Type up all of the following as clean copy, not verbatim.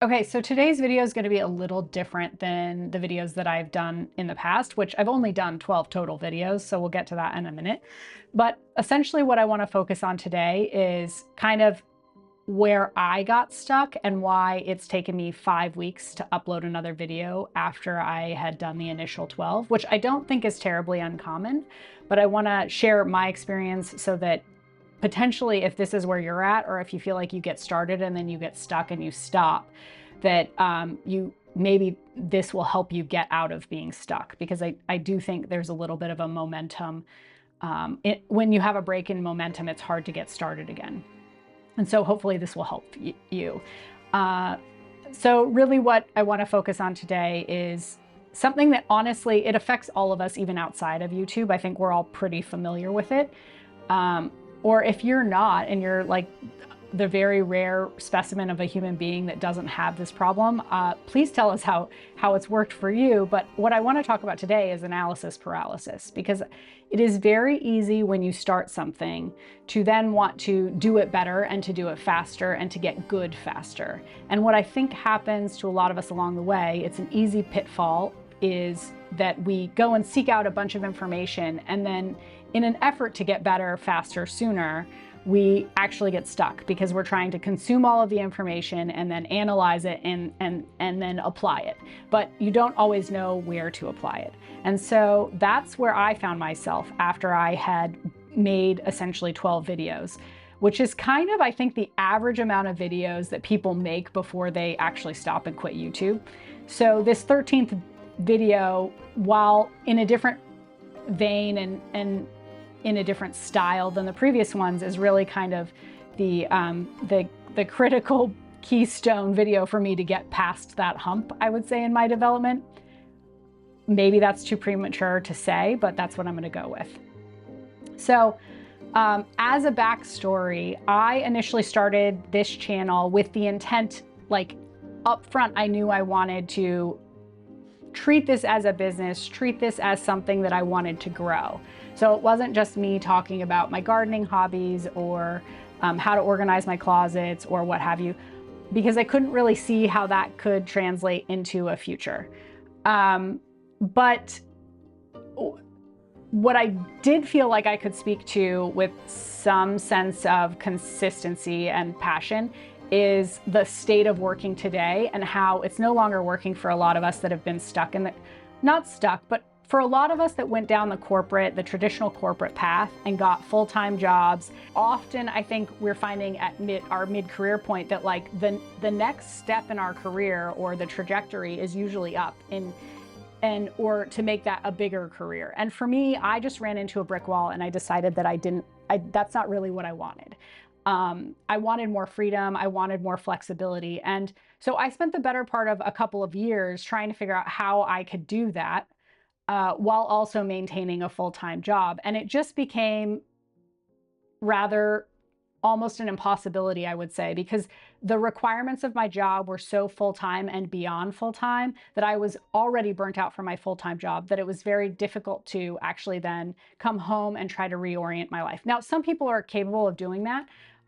Okay, so today's video is going to be a little different than the videos that I've done in the past, which I've only done 12 total videos, so we'll get to that in a minute. But essentially what I want to focus on today is kind of where I got stuck and why it's taken me 5 weeks to upload another video after I had done the initial 12, which I don't think is terribly uncommon, but I want to share my experience so that potentially if this is where you're at, or if you feel like you get started and then you get stuck and you stop, that you maybe this will help you get out of being stuck, because I do think there's a little bit of a momentum. When you have a break in momentum, it's hard to get started again. And so hopefully this will help you. So really what I want to focus on today is something that honestly, it affects all of us, even outside of YouTube. I think we're all pretty familiar with it. Or if you're not, and you're like the very rare specimen of a human being that doesn't have this problem, please tell us how it's worked for you. But what I want to talk about today is analysis paralysis, because it is very easy when you start something to then want to do it better and to do it faster and to get good faster. And what I think happens to a lot of us along the way, it's an easy pitfall, is that we go and seek out a bunch of information, and then in an effort to get better, faster, sooner, we actually get stuck because we're trying to consume all of the information and then analyze it and then apply it. But you don't always know where to apply it. And so that's where I found myself after I had made essentially 12 videos, which is kind of, I think, the average amount of videos that people make before they actually stop and quit YouTube. So this 13th video, while in a different vein and in a different style than the previous ones, is really kind of the critical keystone video for me to get past that hump, I would say, in my development. Maybe that's too premature to say, but that's what I'm going to go with. So as a backstory, I initially started this channel with the intent, like up front, I knew I wanted to treat this as a business, treat this as something that I wanted to grow. So it wasn't just me talking about my gardening hobbies or how to organize my closets or what have you, because I couldn't really see how that could translate into a future. But what I did feel like I could speak to with some sense of consistency and passion is the state of working today, and how it's no longer working for a lot of us that have been stuck in the, not stuck, but for a lot of us that went down the traditional corporate path and got full-time jobs. Often I think we're finding at our mid-career point that like the next step in our career or the trajectory is usually up or to make that a bigger career. And for me, I just ran into a brick wall and I decided that that's not really what I wanted. I wanted more freedom. I wanted more flexibility. And so I spent the better part of a couple of years trying to figure out how I could do that while also maintaining a full-time job. And it just became rather almost an impossibility, I would say, because the requirements of my job were so full-time and beyond full-time that I was already burnt out from my full-time job, that it was very difficult to actually then come home and try to reorient my life. Now, some people are capable of doing that.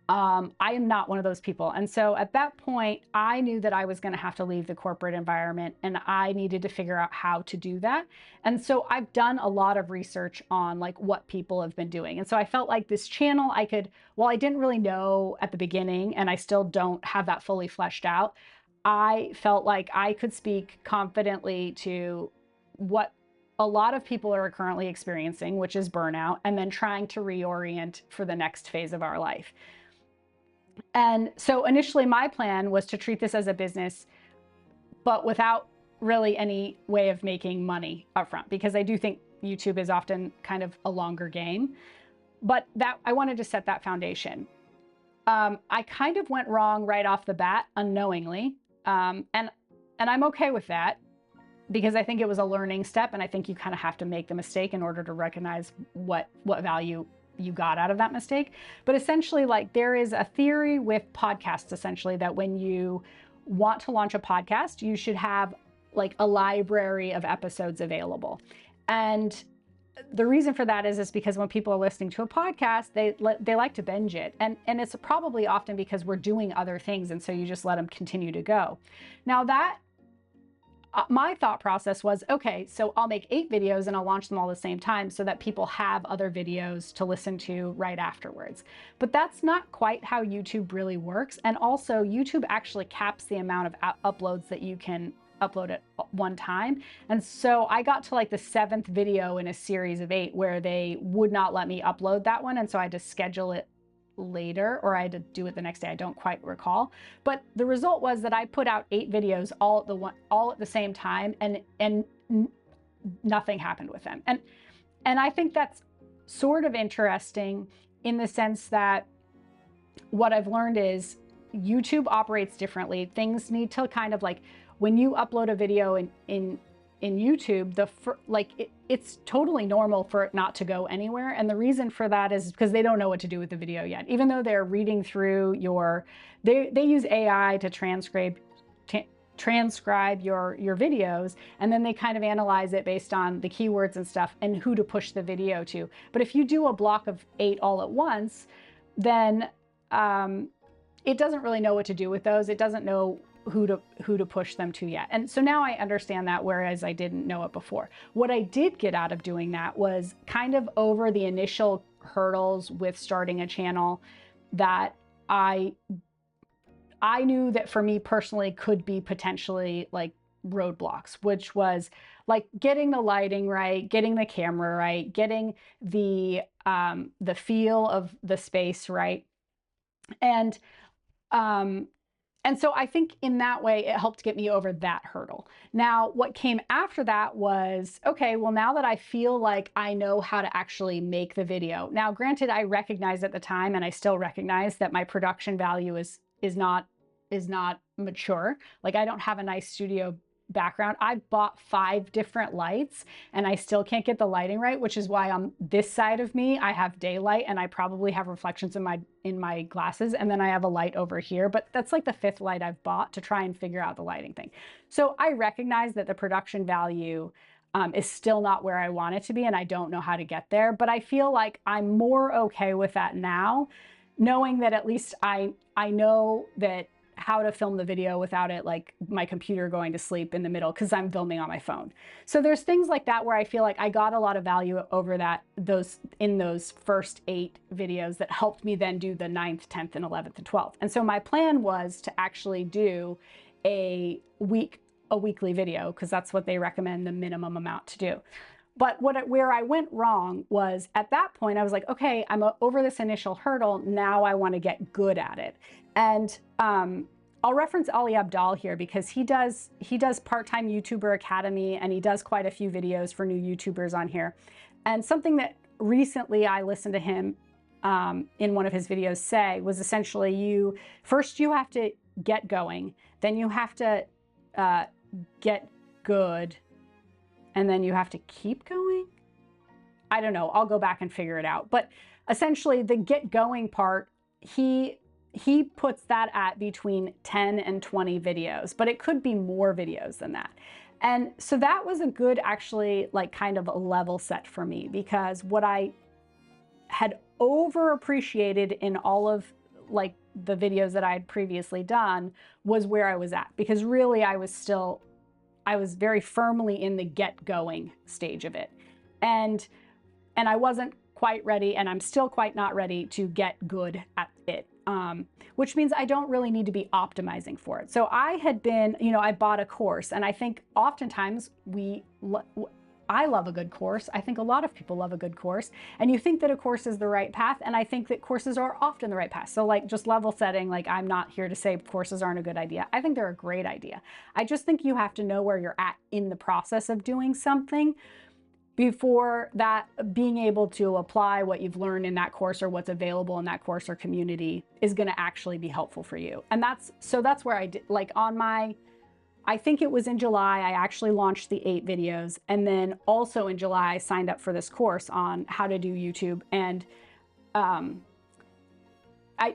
I am not one of those people. And so at that point, I knew that I was going to have to leave the corporate environment, and I needed to figure out how to do that. And so I've done a lot of research on like what people have been doing. And so I felt like this channel, while I didn't really know at the beginning, and I still don't have that fully fleshed out, I felt like I could speak confidently to what a lot of people are currently experiencing, which is burnout, and then trying to reorient for the next phase of our life. And so initially my plan was to treat this as a business, but without really any way of making money upfront, because I do think YouTube is often kind of a longer game. But that I wanted to set that foundation. I kind of went wrong right off the bat, unknowingly. And I'm okay with that, because I think it was a learning step, and I think you kind of have to make the mistake in order to recognize what value you got out of that mistake. But essentially, like, there is a theory with podcasts, essentially, that when you want to launch a podcast, you should have like a library of episodes available. And the reason for that is because when people are listening to a podcast, they like to binge it. And it's probably often because we're doing other things. And so you just let them continue to go. Now that my thought process was, okay, so I'll make 8 videos and I'll launch them all at the same time so that people have other videos to listen to right afterwards. But that's not quite how YouTube really works. And also YouTube actually caps the amount of uploads that you can upload at one time. And so I got to like the 7th video in a series of 8 where they would not let me upload that one. And so I had to schedule it later, or I had to do it the next day. I don't quite recall. But the result was that I put out 8 videos all at the same time, and nothing happened with them. And I think that's sort of interesting in the sense that what I've learned is YouTube operates differently. Things need to kind of like, when you upload a video in YouTube, it's totally normal for it not to go anywhere. And the reason for that is because they don't know what to do with the video yet. Even though they're reading through they use AI to transcribe your videos, and then they kind of analyze it based on the keywords and stuff and who to push the video to. But if you do a block of 8 all at once, then it doesn't really know what to do with those. It doesn't know who to push them to yet. And so now I understand that, whereas I didn't know it before. What I did get out of doing that was kind of over the initial hurdles with starting a channel that I knew that for me personally could be potentially like roadblocks, which was like getting the lighting right, getting the camera right, getting the feel of the space right. And so I think in that way, it helped get me over that hurdle. Now, what came after that was, okay, well, now that I feel like I know how to actually make the video. Now, granted, I recognized at the time, and I still recognize that my production value is not mature. Like, I don't have a nice studio background. I bought 5 different lights and I still can't get the lighting right, which is why on this side of me, I have daylight and I probably have reflections in my glasses. And then I have a light over here, but that's like the 5th light I've bought to try and figure out the lighting thing. So I recognize that the production value is still not where I want it to be, and I don't know how to get there, but I feel like I'm more okay with that now, knowing that at least I know that how to film the video without it, like my computer going to sleep in the middle because I'm filming on my phone. So there's things like that where I feel like I got a lot of value over in those first 8 videos that helped me then do the 9th, 10th, and 11th and 12th. And so my plan was to actually do a weekly video, because that's what they recommend the minimum amount to do. But where I went wrong was at that point, I was like, okay, I'm over this initial hurdle. Now I want to get good at it. And I'll reference Ali Abdaal here because he does part-time YouTuber Academy, and he does quite a few videos for new YouTubers on here. And something that recently I listened to him in one of his videos say was essentially first you have to get going, then you have to get good, and then you have to keep going. I don't know, I'll go back and figure it out. But essentially the get going part, he puts that at between 10 and 20 videos, but it could be more videos than that. And so that was a good, actually, like kind of a level set for me, because what I had overappreciated in all of like the videos that I had previously done was where I was at, because really I was very firmly in the get going stage of it. And I wasn't quite ready, and I'm still quite not ready to get good at it. Which means I don't really need to be optimizing for it. So I had been, I bought a course, and I think oftentimes I love a good course. I think a lot of people love a good course, and you think that a course is the right path, and I think that courses are often the right path. So like, just level setting, like, I'm not here to say courses aren't a good idea. I think they're a great idea. I just think you have to know where you're at in the process of doing something before that being able to apply what you've learned in that course or what's available in that course or community is going to actually be helpful for you. And that's where I did, like, I think it was in July, I actually launched the 8 videos. And then also in July, I signed up for this course on how to do YouTube. And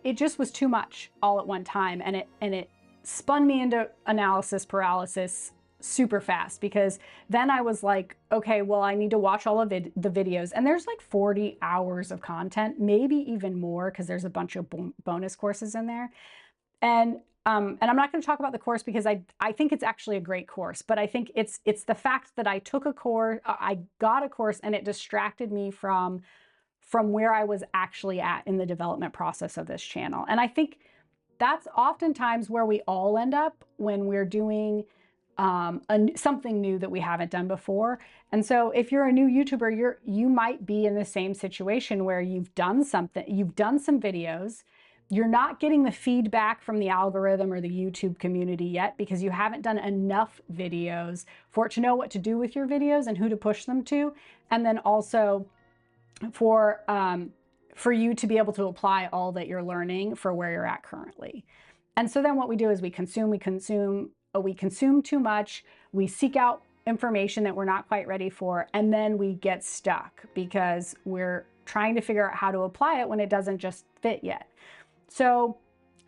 it just was too much all at one time. And it spun me into analysis paralysis super fast, because then I was like, okay, well, I need to watch all of the videos, and there's like 40 hours of content, maybe even more, because there's a bunch of bonus courses in there. And I'm not going to talk about the course because I think it's actually a great course, but I think it's the fact that I took a course, I got a course, and it distracted me from where I was actually at in the development process of this channel. And I think that's oftentimes where we all end up when we're doing something new that we haven't done before. And so if you're a new YouTuber, you might be in the same situation where you've done something, you've done some videos, you're not getting the feedback from the algorithm or the YouTube community yet because you haven't done enough videos for it to know what to do with your videos and who to push them to. And then also for you to be able to apply all that you're learning for where you're at currently. And so then what we do is we consume too much, we seek out information that we're not quite ready for, and then we get stuck because we're trying to figure out how to apply it when it doesn't just fit yet. So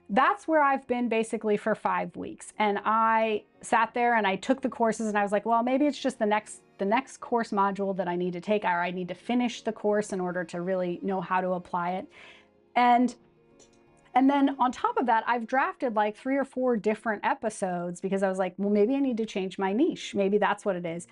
that's where I've been basically for 5 weeks. And I sat there and I took the courses, and I was like, well, maybe it's just the next course module that I need to take, or I need to finish the course in order to really know how to apply it. And then on top of that, I've drafted like 3 or 4 different episodes because I was like, well, maybe I need to change my niche. Maybe that's what it is.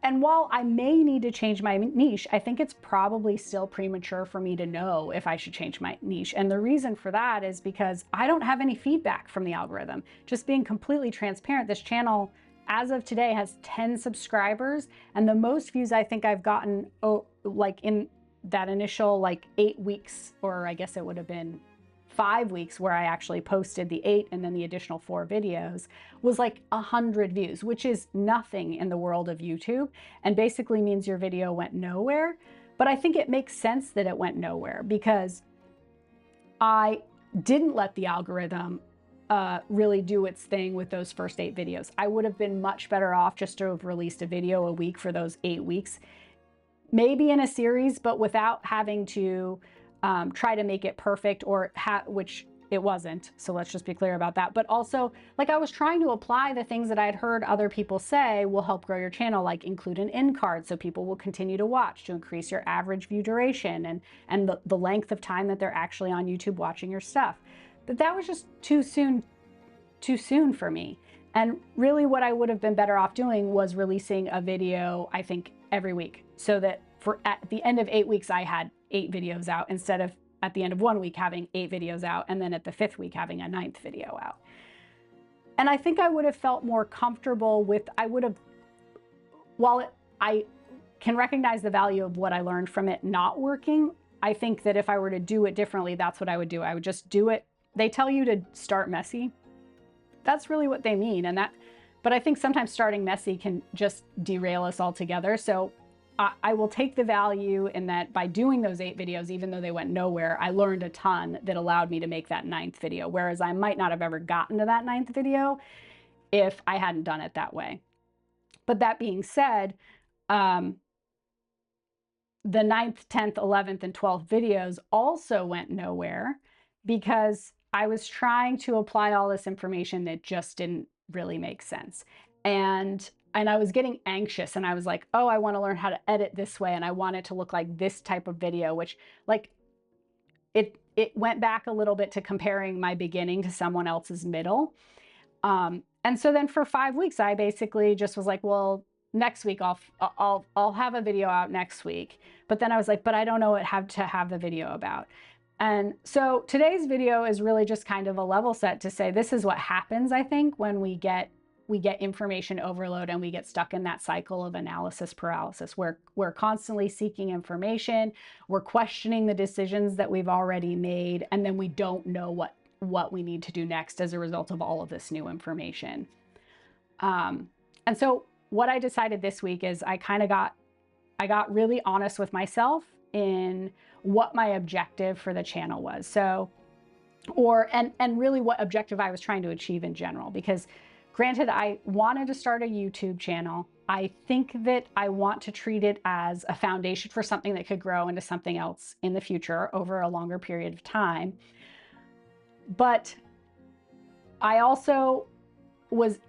And while I may need to change my niche, I think it's probably still premature for me to know if I should change my niche. And the reason for that is because I don't have any feedback from the algorithm. Just being completely transparent, this channel, as of today, has 10 subscribers. And the most views I think I've gotten, like in that initial like 8 weeks, or I guess it would have been 5 weeks where I actually posted the 8 and then the additional 4 videos, was like 100 views, which is nothing in the world of YouTube and basically means your video went nowhere. But I think it makes sense that it went nowhere because I didn't let the algorithm really do its thing with those first 8 videos. I would have been much better off just to have released a video a week for those 8 weeks, maybe in a series, but without having to try to make it perfect, or which it wasn't. So let's just be clear about that. But also, like, I was trying to apply the things that I had heard other people say will help grow your channel, like include an end card so people will continue to watch, to increase your average view duration and the length of time that they're actually on YouTube watching your stuff. But that was just too soon for me. And really what I would have been better off doing was releasing a video, I think, every week, so that at the end of 8 weeks, I had 8 videos out instead of at the end of 1 week having 8 videos out and then at the 5th week having a 9th video out. And I think I would have felt more comfortable with, I can recognize the value of what I learned from it not working, I think that if I were to do it differently, that's what I would do. I would just do it. They tell you to start messy. That's really what they mean. But I think sometimes starting messy can just derail us altogether. So I will take the value in that by doing those 8 videos, even though they went nowhere, I learned a ton that allowed me to make that 9th video, whereas I might not have ever gotten to that 9th video if I hadn't done it that way. But that being said, the 9th, 10th, 11th, and 12th videos also went nowhere because I was trying to apply all this information that just didn't really make sense. And I was getting anxious, and I was like, oh, I want to learn how to edit this way, and I want it to look like this type of video, which, like, it went back a little bit to comparing my beginning to someone else's middle. And so then for 5 weeks, I basically just was like, well, next week I'll have a video out next week. But then I was like, but I don't know what to have the video about. And so today's video is really just kind of a level set to say, this is what happens, I think, when we get information overload and we get stuck in that cycle of analysis paralysis, where we're constantly seeking information, we're questioning the decisions that we've already made, and then we don't know what we need to do next as a result of all of this new information. And so what I decided this week is I got really honest with myself in what my objective for the channel was. So, and really what objective I was trying to achieve in general, because granted, I wanted to start a YouTube channel. I think that I want to treat it as a foundation for something that could grow into something else in the future over a longer period of time. But I also was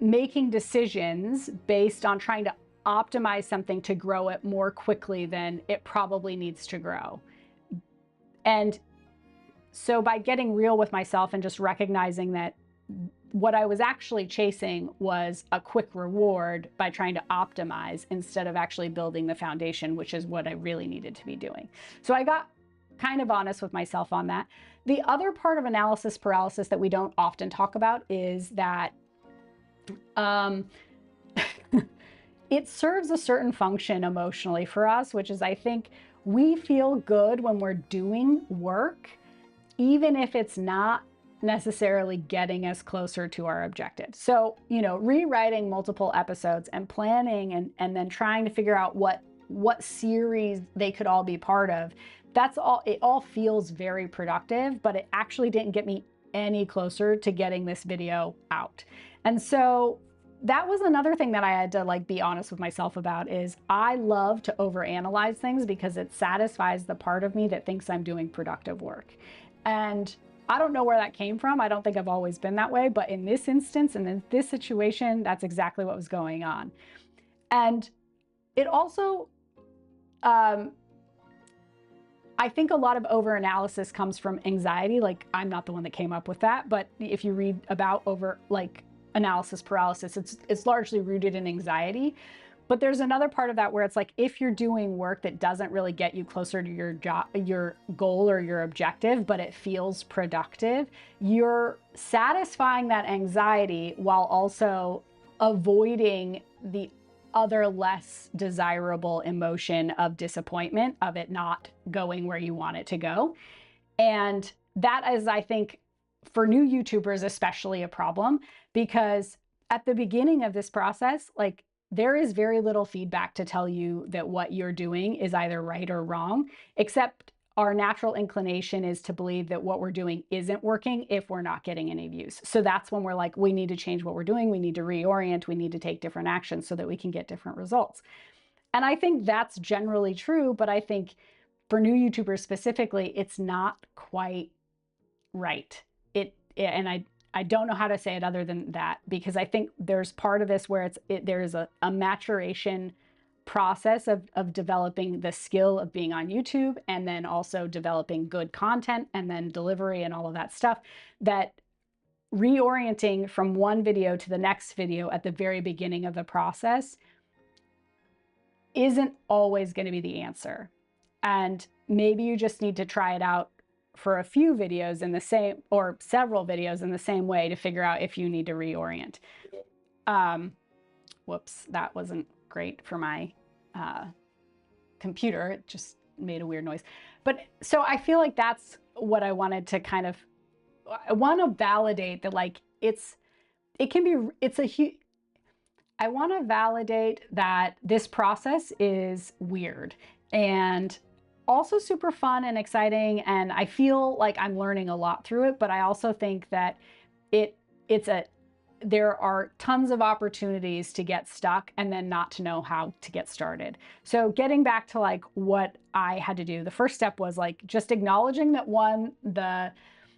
making decisions based on trying to optimize something to grow it more quickly than it probably needs to grow. And so by getting real with myself and just recognizing that what I was actually chasing was a quick reward by trying to optimize instead of actually building the foundation, which is what I really needed to be doing. So I got kind of honest with myself on that. The other part of analysis paralysis that we don't often talk about is that it serves a certain function emotionally for us, which is, I think, we feel good when we're doing work, even if it's not necessarily getting us closer to our objective. So, rewriting multiple episodes and planning and then trying to figure out what series they could all be part of, it all feels very productive, but it actually didn't get me any closer to getting this video out. And so that was another thing that I had to be honest with myself about, is I love to overanalyze things because it satisfies the part of me that thinks I'm doing productive work. And I don't know where that came from. I don't think I've always been that way, but in this instance and in this situation, that's exactly what was going on. And it also, I think a lot of overanalysis comes from anxiety. I'm not the one that came up with that, but if you read about analysis paralysis, it's largely rooted in anxiety. But there's another part of that where it's if you're doing work that doesn't really get you closer to your goal or your objective, but it feels productive, you're satisfying that anxiety while also avoiding the other less desirable emotion of disappointment, of it not going where you want it to go. And that is, I think, for new YouTubers especially a problem, because at the beginning of this process, there is very little feedback to tell you that what you're doing is either right or wrong, except our natural inclination is to believe that what we're doing isn't working if we're not getting any views. So that's when we're we need to change what we're doing. We need to reorient. We need to take different actions so that we can get different results. And I think that's generally true, but I think for new YouTubers specifically, it's not quite right. And I don't know how to say it other than that, because I think there's part of this where there is a maturation process of developing the skill of being on YouTube, and then also developing good content and then delivery and all of that stuff, that reorienting from one video to the next video at the very beginning of the process isn't always going to be the answer. And maybe you just need to try it out for a few videos in the same, or several videos in the same way, to figure out if you need to reorient. Whoops, that wasn't great for my computer. It just made a weird noise. But so I feel like that's what I wanted to I want to validate that I want to validate that this process is weird and also super fun and exciting, and I feel like I'm learning a lot through it, but I also think that there are tons of opportunities to get stuck and then not to know how to get started. So getting back to what I had to do, the first step was just acknowledging that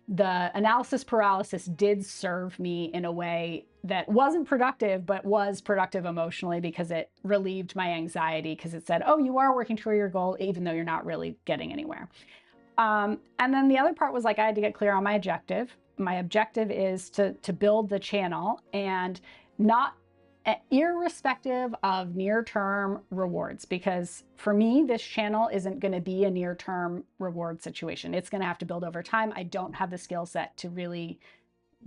the analysis paralysis did serve me in a way that wasn't productive, but was productive emotionally, because it relieved my anxiety, because it said, oh, you are working toward your goal, even though you're not really getting anywhere. And then the other part was I had to get clear on my objective. My objective is to build the channel, and not irrespective of near-term rewards, because for me, this channel isn't going to be a near-term reward situation. It's going to have to build over time. I don't have the skill set to really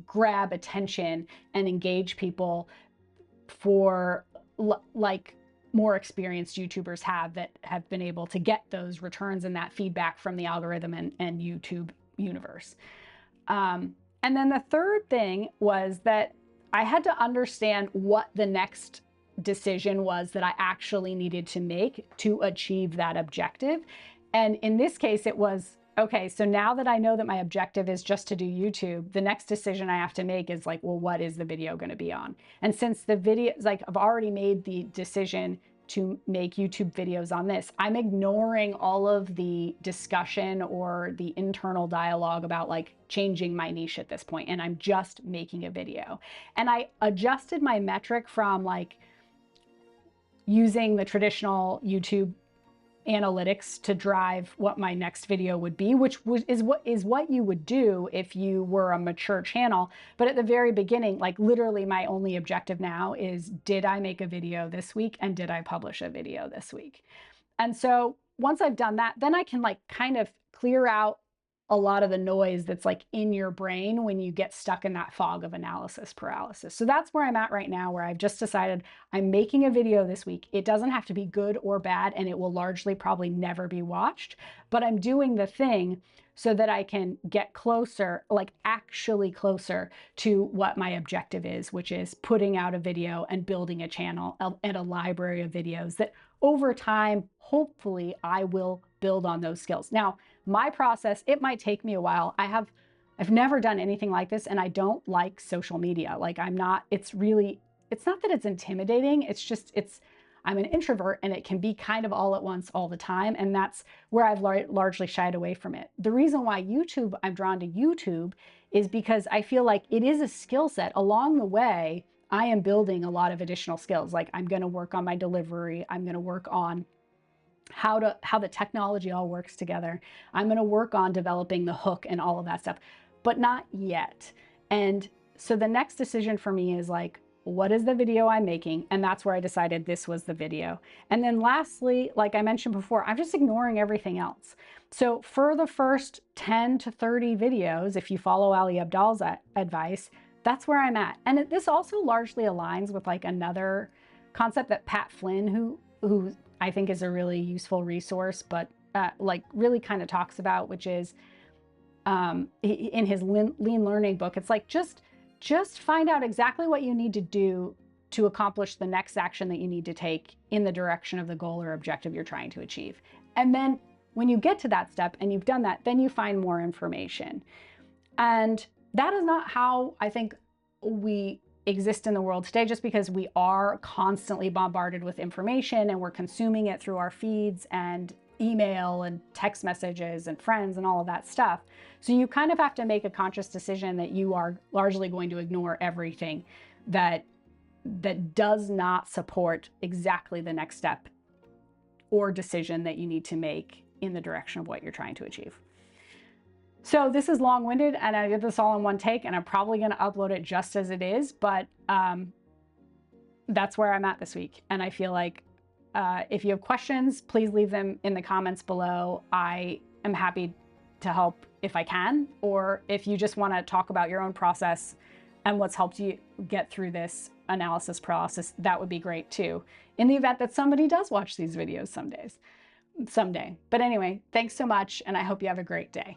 grab attention and engage people for more experienced YouTubers that have been able to get those returns and that feedback from the algorithm and YouTube universe. And then the third thing was that I had to understand what the next decision was that I actually needed to make to achieve that objective. And in this case, it was, okay, so now that I know that my objective is just to do YouTube, the next decision I have to make is well, what is the video going to be on? And since the video, I've already made the decision to make YouTube videos on this. I'm ignoring all of the discussion or the internal dialogue about like changing my niche at this point, and I'm just making a video. And I adjusted my metric from like using the traditional YouTube analytics to drive what my next video would be, which is what you would do if you were a mature channel. But at the very beginning, like literally my only objective now is, did I make a video this week and did I publish a video this week? And so once I've done that, then I can like kind of clear out a lot of the noise that's like in your brain when you get stuck in that fog of analysis paralysis. So that's where I'm at right now, where I've just decided I'm making a video this week. It doesn't have to be good or bad, and it will largely probably never be watched, but I'm doing the thing so that I can get closer, like actually closer to what my objective is, which is putting out a video and building a channel and a library of videos that over time, hopefully I will build on those skills. Now, my process, it might take me a while. I've never done anything like this, and I don't like social media. Like it's not that it's intimidating. It's just, I'm an introvert, and it can be kind of all at once all the time. And that's where I've largely shied away from it. The reason why I'm drawn to YouTube is because I feel like it is a skill set. Along the way, I am building a lot of additional skills. Like I'm going to work on my delivery. I'm going to work on how the technology all works together. I'm going to work on developing the hook and all of that stuff, but not yet. And so the next decision for me is like, what is the video I'm making? And that's where I decided this was the video. And then lastly, like I mentioned before, I'm just ignoring everything else. So for the first 10 to 30 videos, if you follow Ali Abdaal's advice, that's where I'm at. And this also largely aligns with like another concept that Flynn, who I think is a really useful resource, but like really kind of talks about, which is in his lean learning book. It's like, just find out exactly what you need to do to accomplish the next action that you need to take in the direction of the goal or objective you're trying to achieve. And then when you get to that step and you've done that, then you find more information. And that is not how I think we exist in the world today, just because we are constantly bombarded with information and we're consuming it through our feeds and email and text messages and friends and all of that stuff. So you kind of have to make a conscious decision that you are largely going to ignore everything that does not support exactly the next step or decision that you need to make in the direction of what you're trying to achieve. So this is long-winded, and I did this all in one take, and I'm probably going to upload it just as it is, but that's where I'm at this week. And I feel like if you have questions, please leave them in the comments below. I am happy to help if I can, or if you just want to talk about your own process and what's helped you get through this analysis paralysis, that would be great too, in the event that somebody does watch these videos someday. But anyway, thanks so much, and I hope you have a great day.